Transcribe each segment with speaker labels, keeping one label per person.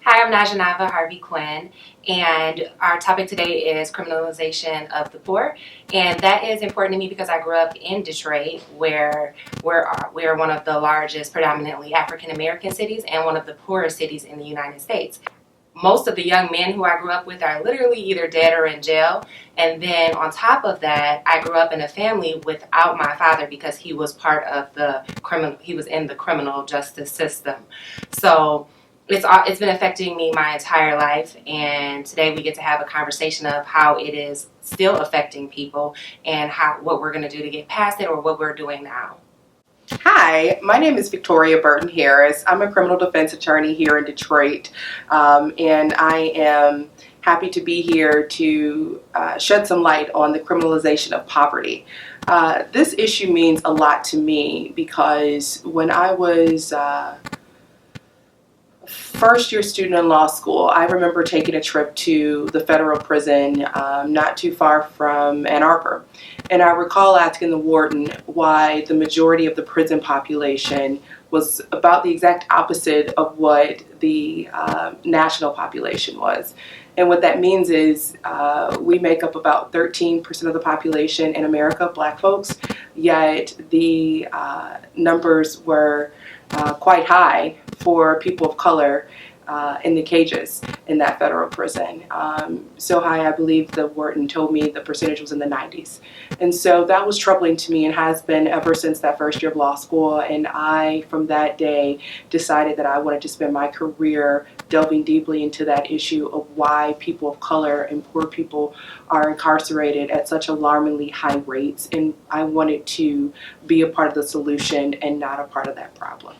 Speaker 1: Hi, I'm Najanava Harvey Quinn, and our topic today is criminalization of the poor. And that is important to me because I grew up in Detroit, where we're one of the largest predominantly African American cities and one of the poorest cities in the United States. Most of the young men who I grew up with are literally either dead or in jail. And then on top of that, I grew up in a family without my father because he was part of he was in the criminal justice system. So it's been affecting me my entire life, and today we get to have a conversation of how it is still affecting people and what we're going to do to get past it or what we're doing now.
Speaker 2: Hi, my name is Victoria Burton-Harris. I'm a criminal defense attorney here in Detroit, and I am happy to be here to shed some light on the criminalization of poverty. This issue means a lot to me because when I was first-year student in law school, I remember taking a trip to the federal prison not too far from Ann Arbor. And I recall asking the warden why the majority of the prison population was about the exact opposite of what the national population was. And what that means is we make up about 13% of the population in America, black folks, yet the numbers were quite high for people of color in the cages in that federal prison. So high, I believe the warden told me the percentage was in the 90s. And so that was troubling to me and has been ever since that first year of law school. And I, from that day, decided that I wanted to spend my career delving deeply into that issue of why people of color and poor people are incarcerated at such alarmingly high rates. And I wanted to be a part of the solution and not a part of that problem.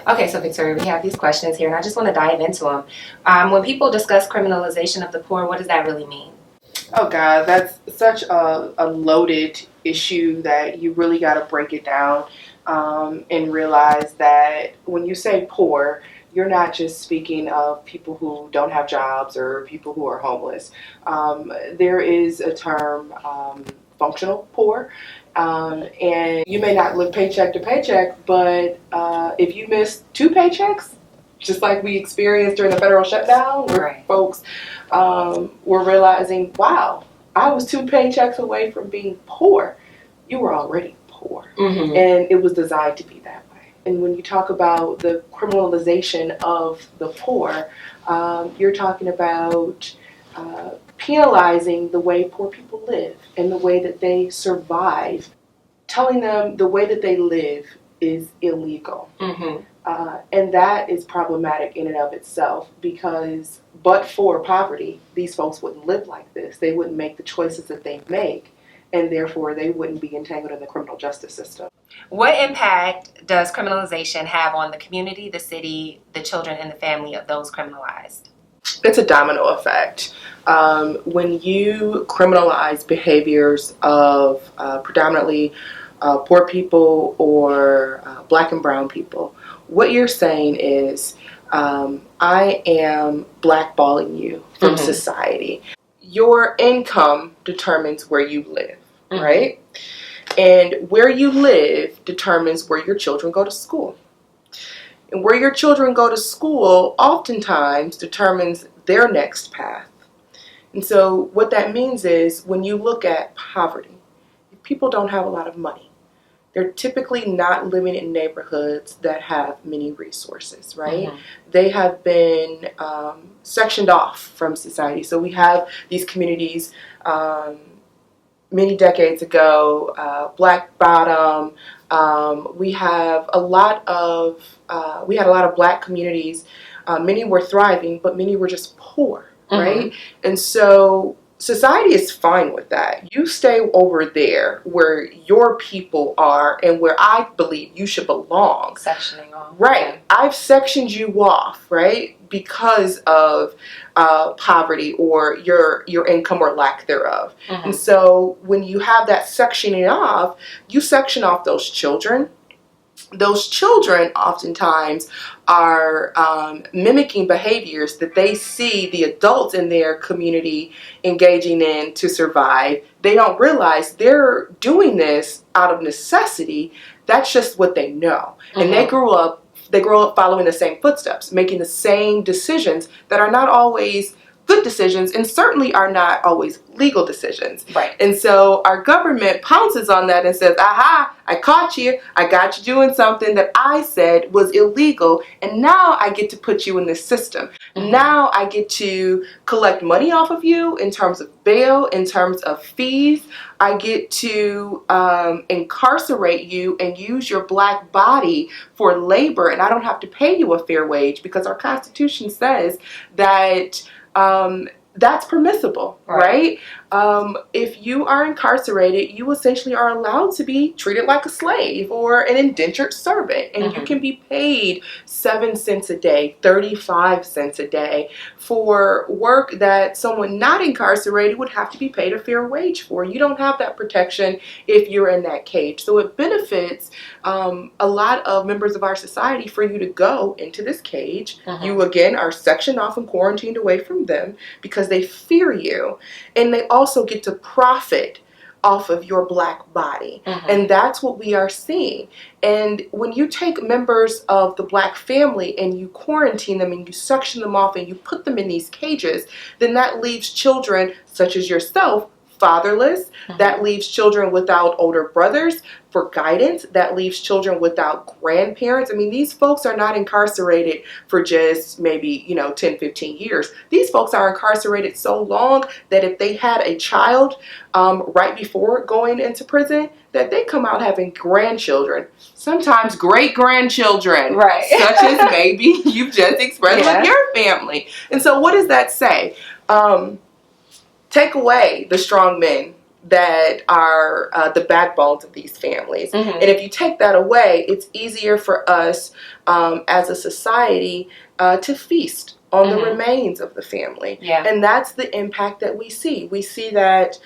Speaker 1: Okay, so Victoria, we have these questions here, and I just want to dive into them. When people discuss criminalization of the poor, what does that really mean?
Speaker 2: Oh God, that's such a loaded issue that you really got to break it down and realize that when you say poor, you're not just speaking of people who don't have jobs or people who are homeless. There is a term, functional poor. And you may not live paycheck to paycheck, but if you miss two paychecks, just like we experienced during the federal shutdown, where
Speaker 1: Right.
Speaker 2: folks were realizing, wow, I was two paychecks away from being poor. You were already poor.
Speaker 1: Mm-hmm.
Speaker 2: And it was designed to be that way. And when you talk about the criminalization of the poor, you're talking about penalizing the way poor people live and the way that they survive, telling them the way that they live is illegal.
Speaker 1: Mm-hmm.
Speaker 2: And that is problematic in and of itself because but for poverty, these folks wouldn't live like this. They wouldn't make the choices that they make, and therefore they wouldn't be entangled in the criminal justice system.
Speaker 1: What impact does criminalization have on the community, the city, the children, and the family of those criminalized?
Speaker 2: It's a domino effect. When you criminalize behaviors of predominantly poor people or black and brown people, what you're saying is, I am blackballing you from
Speaker 1: Mm-hmm.
Speaker 2: society. Your income determines where you live,
Speaker 1: Mm-hmm.
Speaker 2: right? And where you live determines where your children go to school. And where your children go to school oftentimes determines their next path. And so what that means is when you look at poverty, if people don't have a lot of money, they're typically not living in neighborhoods that have many resources, right?
Speaker 1: Mm-hmm.
Speaker 2: They have been sectioned off from society. So we have these communities many decades ago, Black Bottom. We had a lot of black communities. Many were thriving, but many were just poor, right?
Speaker 1: Mm-hmm.
Speaker 2: And so society is fine with that. You stay over there where your people are and where I believe you should belong.
Speaker 1: Sectioning off.
Speaker 2: Right.
Speaker 1: Yeah.
Speaker 2: I've sectioned you off, right, because of poverty or your income or lack thereof.
Speaker 1: Mm-hmm.
Speaker 2: And so when you have that sectioning off, you section off those children. Those children oftentimes are mimicking behaviors that they see the adults in their community engaging in to survive. They don't realize they're doing this out of necessity. That's just what they know. Mm-hmm. And they grew up they grow up following the same footsteps, making the same decisions that are not always good decisions and certainly are not always legal decisions.
Speaker 1: Right.
Speaker 2: And so our government pounces on that and says, aha, I caught you. I got you doing something that I said was illegal. And now I get to put you in this system.
Speaker 1: Mm-hmm.
Speaker 2: Now I get to collect money off of you in terms of bail, in terms of fees. I get to incarcerate you and use your black body for labor. And I don't have to pay you a fair wage because our Constitution says that that's permissible, right? If you are incarcerated, you essentially are allowed to be treated like a slave or an indentured servant, and you can be paid 7 cents a day, 35 cents a day for work that someone not incarcerated would have to be paid a fair wage for. You don't have that protection if you're in that cage. So it benefits a lot of members of our society for you to go into this cage. You again are sectioned off and quarantined away from them because they fear you, and they also get to profit off of your black body. And that's what we are seeing. And when you take members of the black family and you quarantine them and you suction them off and you put them in these cages, then that leaves children such as yourself fatherless. That leaves children without older brothers for guidance. That leaves children without grandparents. I mean, these folks are not incarcerated for just maybe, 10, 15 years. These folks are incarcerated so long that if they had a child right before going into prison, that they come out having grandchildren, sometimes great-grandchildren,
Speaker 1: right?
Speaker 2: Such as maybe you've just expressed with your family. And so what does that say? Take away the strong men that are the backbones of these families. And if you take that away, it's easier for us as a society to feast on the remains of the family. And that's the impact that we see. We see that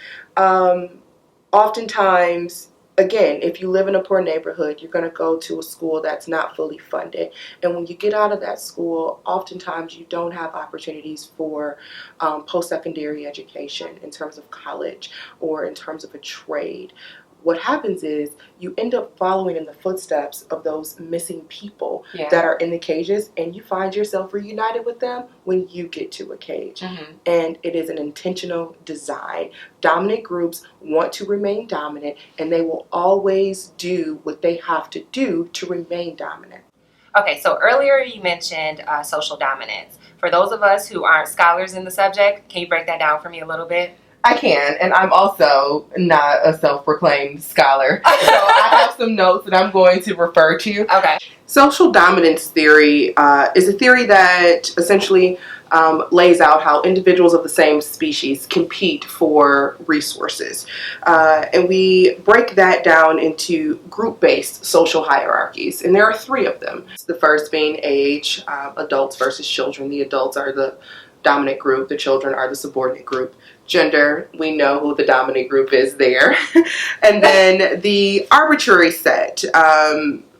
Speaker 2: oftentimes, again, if you live in a poor neighborhood, you're going to go to a school that's not fully funded. And when you get out of that school, oftentimes you don't have opportunities for post-secondary education in terms of college or in terms of a trade. What happens is you end up following in the footsteps of those missing people that are in the cages, and you find yourself reunited with them when you get to a cage. And it is an intentional design. Dominant groups want to remain dominant, and they will always do what they have to do to remain dominant.
Speaker 1: Okay, so earlier you mentioned social dominance. For those of us who aren't scholars in the subject, can you break that down for me a little bit?
Speaker 2: I can, and I'm also not a self-proclaimed scholar, so I have some notes that I'm going to refer to.
Speaker 1: Okay.
Speaker 2: Social dominance theory is a theory that essentially lays out how individuals of the same species compete for resources. And we break that down into group-based social hierarchies, and there are 3 of them. The first being age, adults versus children. The adults are the dominant group, the children are the subordinate group. Gender, we know who the dominant group is there. And then the arbitrary set,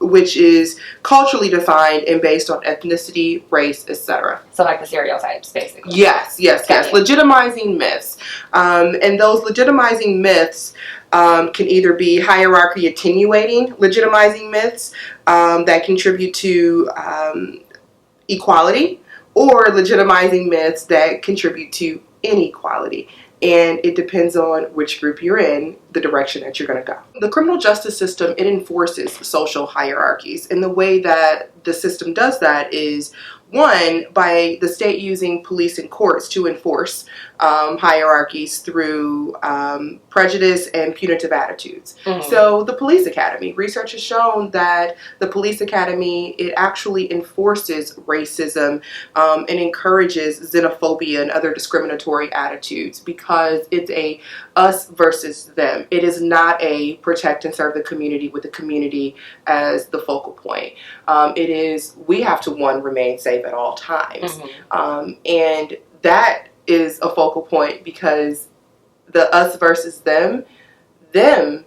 Speaker 2: which is culturally defined and based on ethnicity, race, etc.
Speaker 1: So like the stereotypes, basically.
Speaker 2: Yes. Legitimizing myths. And those legitimizing myths can either be hierarchy attenuating legitimizing myths that contribute to equality, or legitimizing myths that contribute to inequality. And it depends on which group you're in, the direction that you're going to go. The criminal justice system, it enforces social hierarchies. And the way that the system does that is, one, by the state using police and courts to enforce hierarchies through prejudice and punitive attitudes. So the police academy, research has shown that the police academy, it actually enforces racism and encourages xenophobia and other discriminatory attitudes because it's a us versus them. It is not a protect and serve the community with the community as the focal point. It is, we have to, one, remain safe at all times. And that is a focal point because the us versus them, they're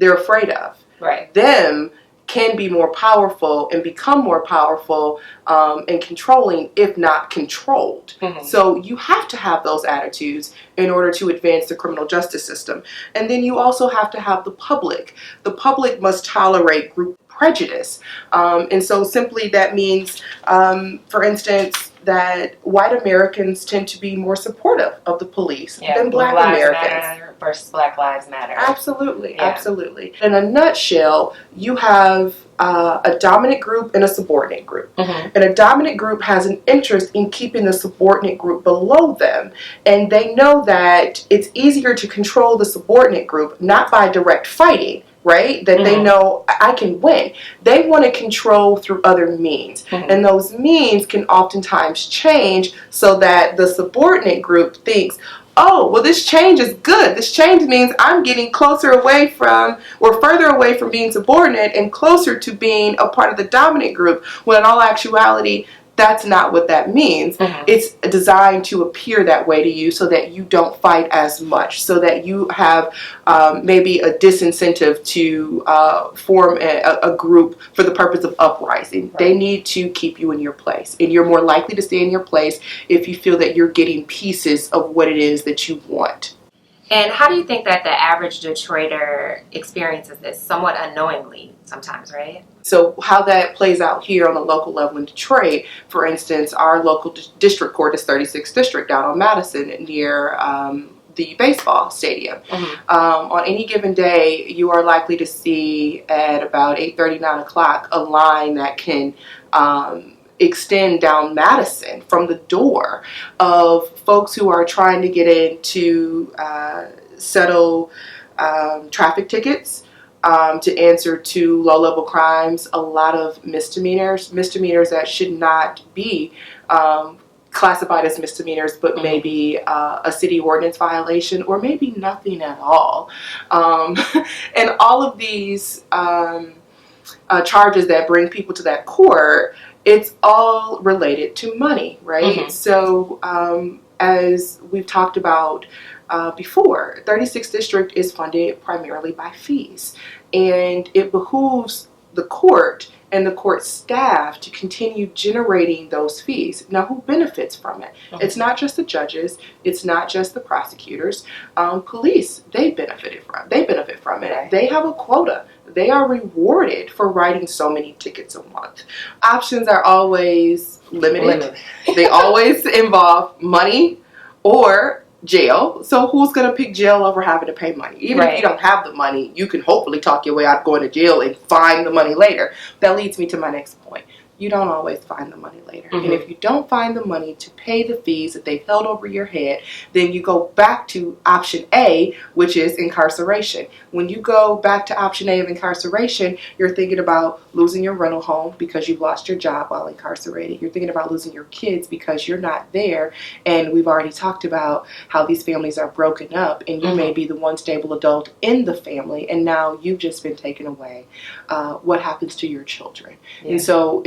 Speaker 2: afraid of.
Speaker 1: Right.
Speaker 2: Them can be more powerful and become more powerful and controlling if not controlled. So you have to have those attitudes in order to advance the criminal justice system. And then you also have to have the public. The public must tolerate group prejudice. And so simply that means, for instance, that white Americans tend to be more supportive of the police than Black Americans.
Speaker 1: Matter versus Black Lives Matter.
Speaker 2: Absolutely, absolutely. In a nutshell, you have a dominant group and a subordinate group. And a dominant group has an interest in keeping the subordinate group below them. And they know that it's easier to control the subordinate group, not by direct fighting, right? That they know I can win. They want to control through other means. And those means can oftentimes change so that the subordinate group thinks, oh, well, this change is good. This change means I'm getting closer away from, or further away from being subordinate and closer to being a part of the dominant group, when in all actuality, that's not what that means. It's designed to appear that way to you so that you don't fight as much, so that you have maybe a disincentive to form a group for the purpose of uprising. They need to keep you in your place, and you're more likely to stay in your place if you feel that you're getting pieces of what it is that you want.
Speaker 1: And how do you think that the average Detroiter experiences this? Somewhat unknowingly sometimes, right?
Speaker 2: So how that plays out here on the local level in Detroit, for instance, our local district court is 36th District down on Madison near the baseball stadium. On any given day, you are likely to see at about 8:30, 9 o'clock a line that can extend down Madison from the door of folks who are trying to get in to settle traffic tickets, to answer to low-level crimes, a lot of misdemeanors that should not be classified as misdemeanors, but maybe a city ordinance violation, or maybe nothing at all. And all of these charges that bring people to that court, it's all related to money, right? So as we've talked about before, 36th District is funded primarily by fees, and it behooves the court and the court staff to continue generating those fees. Now, who benefits from it? It's not just the judges, it's not just the prosecutors. Police, they benefit from it. They have a quota. They are rewarded for writing so many tickets a month. Options are always limited. They always involve money or jail. So who's going to pick jail over having to pay money? Even if you don't have the money, you can hopefully talk your way out of going to jail and find the money later. That leads me to my next point. You don't always find the money later. And if you don't find the money to pay the fees that they've held over your head, then you go back to option A, which is incarceration. When you go back to option A of incarceration, you're thinking about losing your rental home because you've lost your job while incarcerated. You're thinking about losing your kids because you're not there. And we've already talked about how these families are broken up, and you may be the one stable adult in the family, and now you've just been taken away. What happens to your children? And so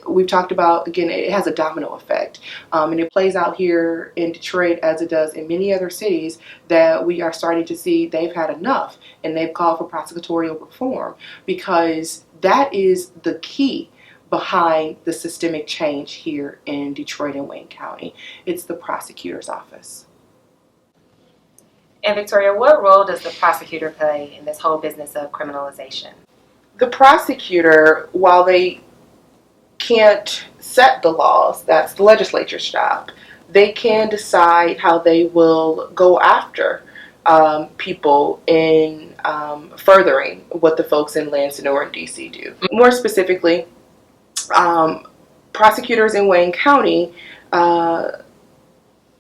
Speaker 2: we've talked about, again, it has a domino effect. And it plays out here in Detroit as it does in many other cities, that we are starting to see they've had enough, and they've called for prosecutorial reform, because that is the key behind the systemic change here in Detroit and Wayne County. It's the prosecutor's office.
Speaker 1: And Victoria, what role does the prosecutor play in this whole business of criminalization?
Speaker 2: The prosecutor, while they can't set the laws, that's the legislature's job, they can decide how they will go after people in furthering what the folks in Lansing or in DC do. More specifically, prosecutors in Wayne County,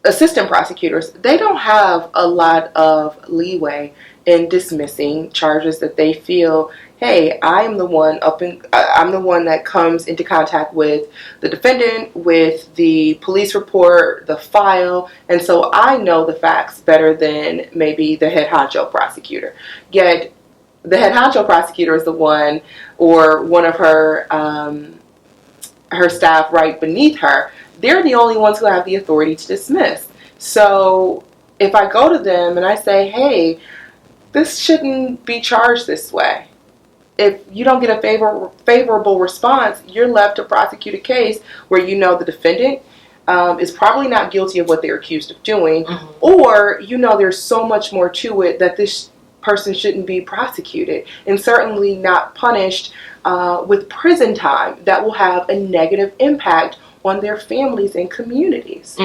Speaker 2: assistant prosecutors, they don't have a lot of leeway in dismissing charges that they feel, hey, I'm the one that comes into contact with the defendant, with the police report, the file, and so I know the facts better than maybe the head honcho prosecutor. Yet the head honcho prosecutor is the one, or one of her staff right beneath her, they're the only ones who have the authority to dismiss. So if I go to them and I say, hey, this shouldn't be charged this way, if you don't get a favorable response, you're left to prosecute a case where you know the defendant is probably not guilty of what they're accused of doing, or you know there's so much more to it that this person shouldn't be prosecuted and certainly not punished with prison time that will have a negative impact on their families and communities.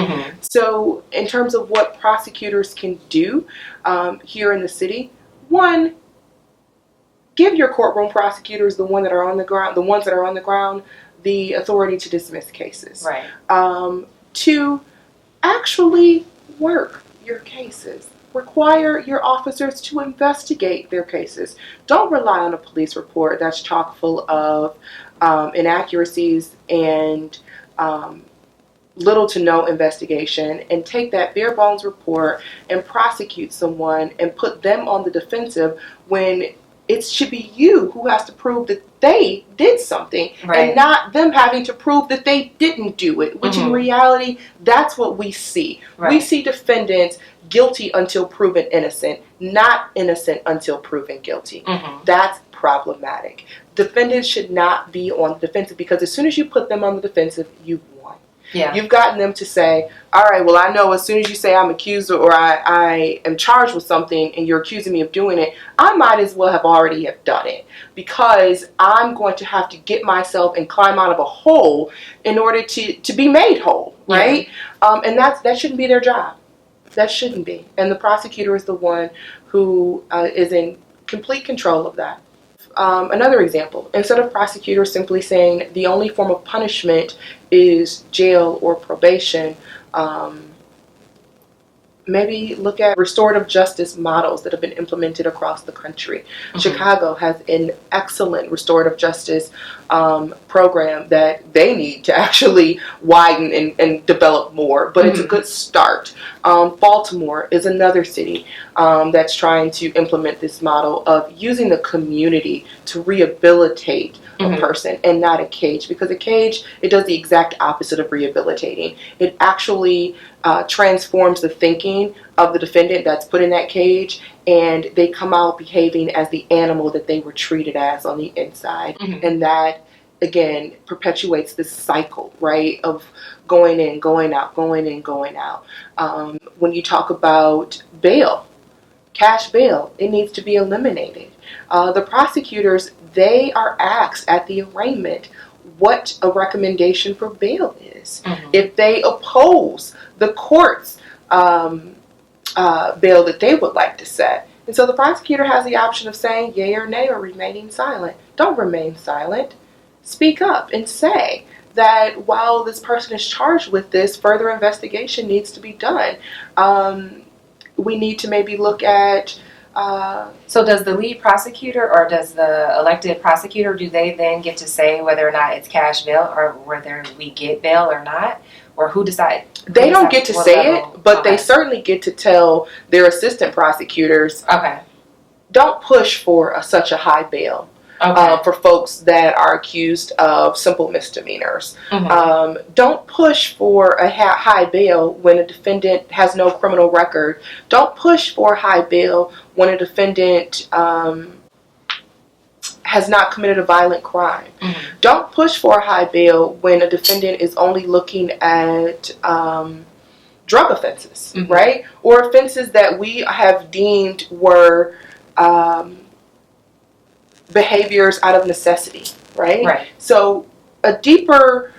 Speaker 2: So in terms of what prosecutors can do here in the city, one, give your courtroom prosecutors, the ones that are on the ground, the authority to dismiss cases.
Speaker 1: Right.
Speaker 2: Two, actually work your cases. Require your officers to investigate their cases. Don't rely on a police report that's chock full of inaccuracies and little to no investigation, and take that bare bones report and prosecute someone and put them on the defensive when it should be you who has to prove that they did something,
Speaker 1: right,
Speaker 2: and not them having to prove that they didn't do it, which in reality, that's what we see.
Speaker 1: Right.
Speaker 2: We see defendants guilty until proven innocent, not innocent until proven guilty. That's problematic. Defendants should not be on the defensive, because as soon as you put them on the defensive, you've won.
Speaker 1: Yeah.
Speaker 2: You've gotten them to say, all right, well, I know as soon as you say I'm accused or I am charged with something and you're accusing me of doing it, I might as well have already have done it, because I'm going to have to get myself and climb out of a hole in order to be made whole, right? Yeah. And that shouldn't be their job. That shouldn't be. And the prosecutor is the one who is in complete control of that. Another example, instead of prosecutors simply saying the only form of punishment is jail or probation, maybe look at restorative justice models that have been implemented across the country. Chicago has an excellent restorative justice program that they need to actually widen and develop more, but it's a good start. Baltimore is another city that's trying to implement this model of using the community to rehabilitate a person and not a cage, because a cage, it does the exact opposite of rehabilitating. It actually transforms the thinking of the defendant that's put in that cage, and they come out behaving as the animal that they were treated as on the inside. And that, again, perpetuates this cycle, right, of going in, going out, going in, going out. When you talk about bail, cash bail, it needs to be eliminated. The prosecutors, they are asked at the arraignment what a recommendation for bail is. If they oppose the court's bail that they would like to set. And so the prosecutor has the option of saying yay or nay or remaining silent. Don't remain silent. Speak up and say that while this person is charged with this, further investigation needs to be done. We need to maybe look at...
Speaker 1: So does the lead prosecutor or does the elected prosecutor, do they then get to say whether or not it's cash bail or whether we get bail or not? Or who decides?
Speaker 2: They don't get to say it, but they certainly get to tell their assistant prosecutors, don't push for such a high bail. For folks that are accused of simple misdemeanors. Don't push for a high bail when a defendant has no criminal record. Don't push for a high bail when a defendant has not committed a violent crime. Don't push for a high bail when a defendant is only looking at drug offenses, right? Or offenses that we have deemed were behaviors out of necessity, right? So a deeper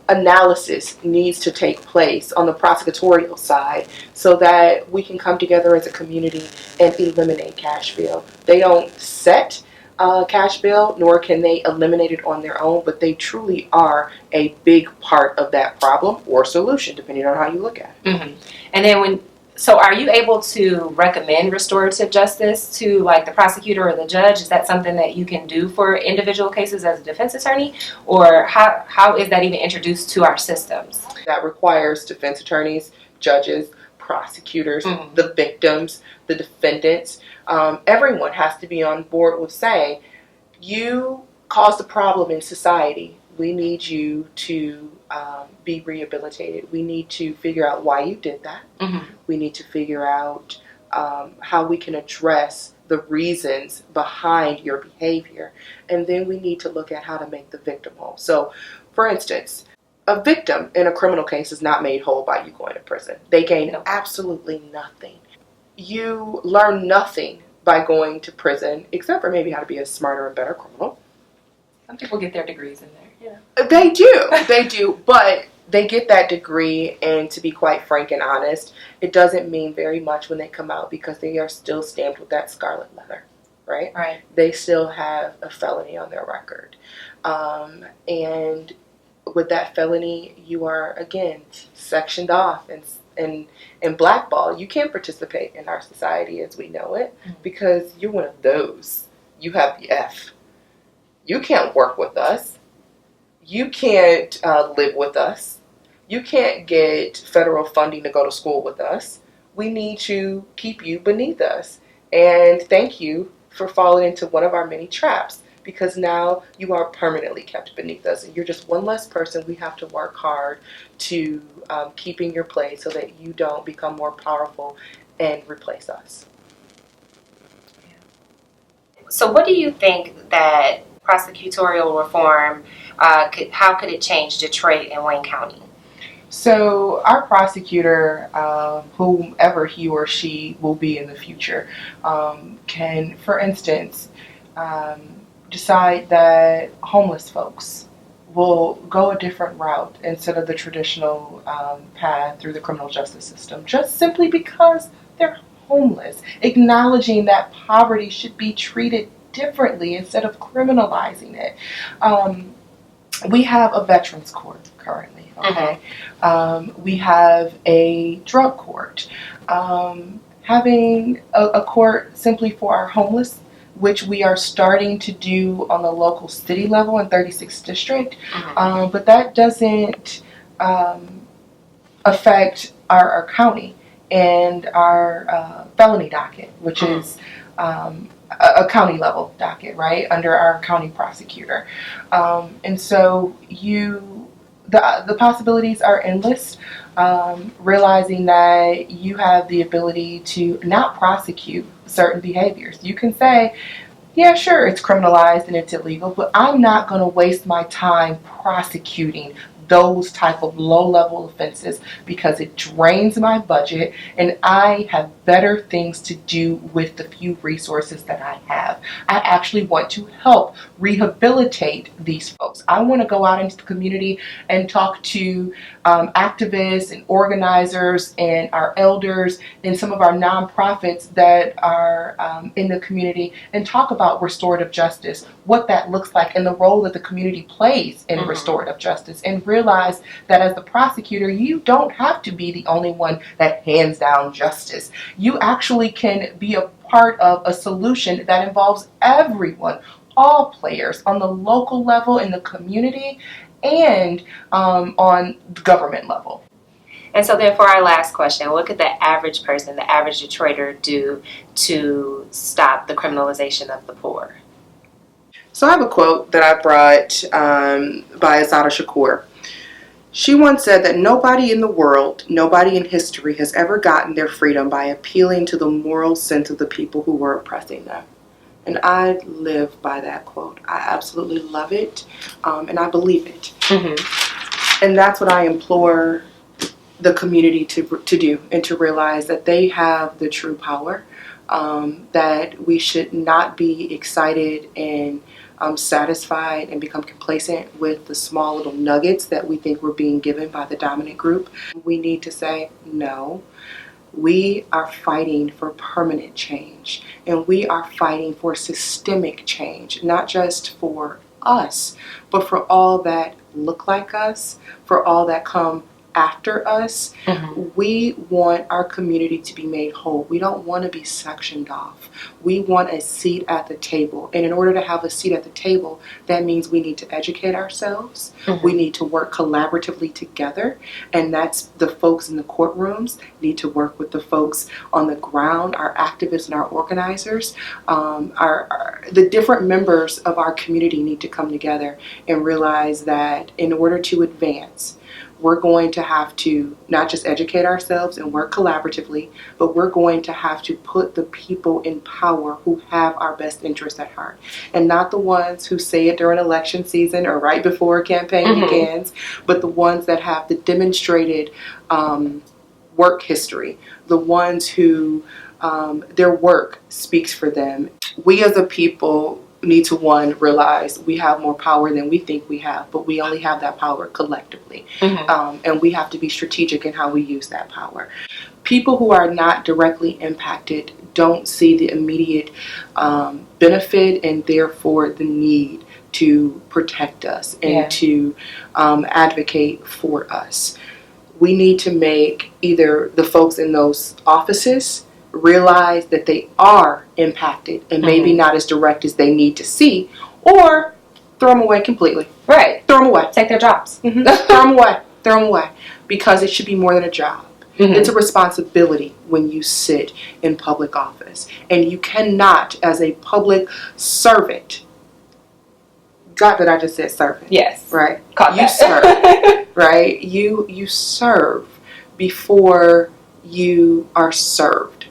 Speaker 2: analysis needs to take place on the prosecutorial side so that we can come together as a community and eliminate cash bail. They don't set cash bail, nor can they eliminate it on their own, but they truly are a big part of that problem or solution, depending on how you look at it.
Speaker 1: And then so are you able to recommend restorative justice to like the prosecutor or the judge? Is that something that you can do for individual cases as a defense attorney? Or how is that even introduced to our systems?
Speaker 2: That requires defense attorneys, judges, prosecutors, the victims, the defendants. Everyone has to be on board with saying, you caused a problem in society. We need you to be rehabilitated. We need to figure out why you did that. We need to figure out how we can address the reasons behind your behavior. And then we need to look at how to make the victim whole. So, for instance, a victim in a criminal case is not made whole by you going to prison. They gain absolutely nothing. You learn nothing by going to prison, except for maybe how to be a smarter and better criminal.
Speaker 1: Some people get their degrees in there. Yeah.
Speaker 2: They do, but they get that degree, and to be quite frank and honest, it doesn't mean very much when they come out because they are still stamped with that scarlet letter, right?
Speaker 1: Right.
Speaker 2: They still have a felony on their record. And with that felony, you are, again, sectioned off and blackballed. You can't participate in our society as we know it because you're one of those. You have the F. You can't work with us. You can't live with us. You can't get federal funding to go to school with us. We need to keep you beneath us. And thank you for falling into one of our many traps, because now you are permanently kept beneath us. And you're just one less person we have to work hard to keep in your place so that you don't become more powerful and replace us.
Speaker 1: So what do you think that prosecutorial reform, how could it change Detroit and Wayne County?
Speaker 2: So our prosecutor, whomever he or she will be in the future, can, for instance, decide that homeless folks will go a different route instead of the traditional path through the criminal justice system, just simply because they're homeless, acknowledging that poverty should be treated differently instead of criminalizing it. We have a veterans court currently. Okay, we have a drug court. Having a court simply for our homeless, which we are starting to do on the local city level in 36th District, but that doesn't affect our county and our felony docket, which is a county level docket, right, under our county prosecutor. And so the possibilities are endless, realizing that you have the ability to not prosecute certain behaviors. You can say, yeah, sure, it's criminalized and it's illegal, but I'm not going to waste my time prosecuting those type of low-level offenses because it drains my budget and I have better things to do with the few resources that I have. I actually want to help rehabilitate these folks. I want to go out into the community and talk to activists and organizers and our elders and some of our nonprofits that are in the community and talk about restorative justice, what that looks like, and the role that the community plays in restorative justice, and realize that as the prosecutor, you don't have to be the only one that hands down justice. You actually can be a part of a solution that involves everyone, all players on the local level, in the community, and on the government level.
Speaker 1: And so then for our last question, what could the average person, the average Detroiter do to stop the criminalization of the poor?
Speaker 2: So I have a quote that I brought by Azada Shakur. She once said that nobody in the world, nobody in history has ever gotten their freedom by appealing to the moral sense of the people who were oppressing them. And I live by that quote. I absolutely love it, and I believe it. And that's what I implore the community to do, and to realize that they have the true power, that we should not be excited and satisfied and become complacent with the small little nuggets that we think we're being given by the dominant group. We need to say, no, we are fighting for permanent change, and we are fighting for systemic change, not just for us, but for all that look like us, for all that come after us. We want our community to be made whole. We don't want to be sectioned off. We want a seat at the table. And in order to have a seat at the table, that means we need to educate ourselves. We need to work collaboratively together. And that's the folks in the courtrooms need to work with the folks on the ground, our activists and our organizers. The different members of our community need to come together and realize that in order to advance, we're going to have to not just educate ourselves and work collaboratively, but we're going to have to put the people in power who have our best interests at heart, and not the ones who say it during election season or right before a campaign begins, but the ones that have the demonstrated work history, the ones who their work speaks for them. We as a people need to, one, realize we have more power than we think we have, but we only have that power collectively. And we have to be strategic in how we use that power. People who are not directly impacted don't see the immediate benefit and therefore the need to protect us and to advocate for us. We need to make either the folks in those offices realize that they are impacted and maybe not as direct as they need to see, or throw them away completely.
Speaker 1: Right.
Speaker 2: Throw them away.
Speaker 1: Take their jobs.
Speaker 2: Throw them away. Throw them away. Because it should be more than a job. It's a responsibility when you sit in public office. And you cannot, as a public servant, God, that I just said servant.
Speaker 1: Yes.
Speaker 2: Right?
Speaker 1: Caught
Speaker 2: you serve. Right? You serve before you are served.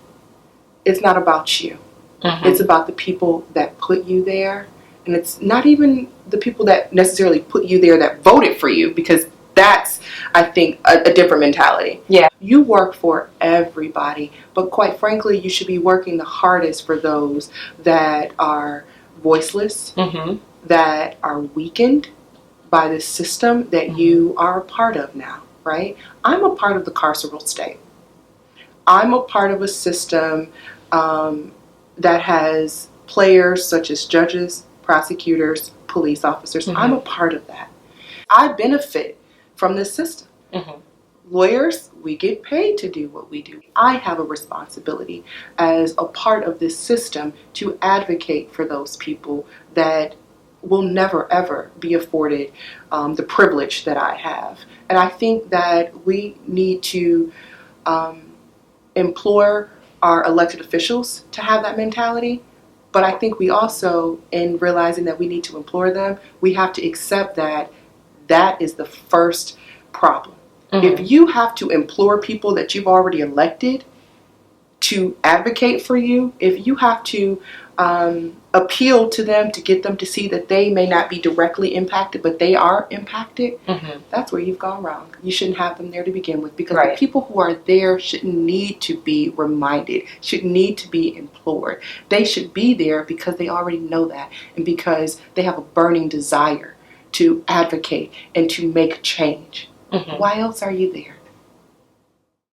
Speaker 2: It's not about you. It's about the people that put you there. And it's not even the people that necessarily put you there that voted for you, because that's, I think, a different mentality.
Speaker 1: Yeah.
Speaker 2: You work for everybody, but quite frankly, you should be working the hardest for those that are voiceless, that are weakened by the system that you are a part of now, right? I'm a part of the carceral state. I'm a part of a system that has players such as judges, prosecutors, police officers. I'm a part of that. I benefit from this system. Lawyers, we get paid to do what we do. I have a responsibility as a part of this system to advocate for those people that will never ever be afforded the privilege that I have. And I think that we need to implore our elected officials to have that mentality. But I think we also, in realizing that we need to implore them, we have to accept that that is the first problem. If you have to implore people that you've already elected to advocate for you, if you have to appeal to them to get them to see that they may not be directly impacted, but they are impacted, that's where you've gone wrong. You shouldn't have them there to begin with, because the people who are there shouldn't need to be reminded, shouldn't need to be implored. They should be there because they already know that, and because they have a burning desire to advocate and to make change. Why else are you there?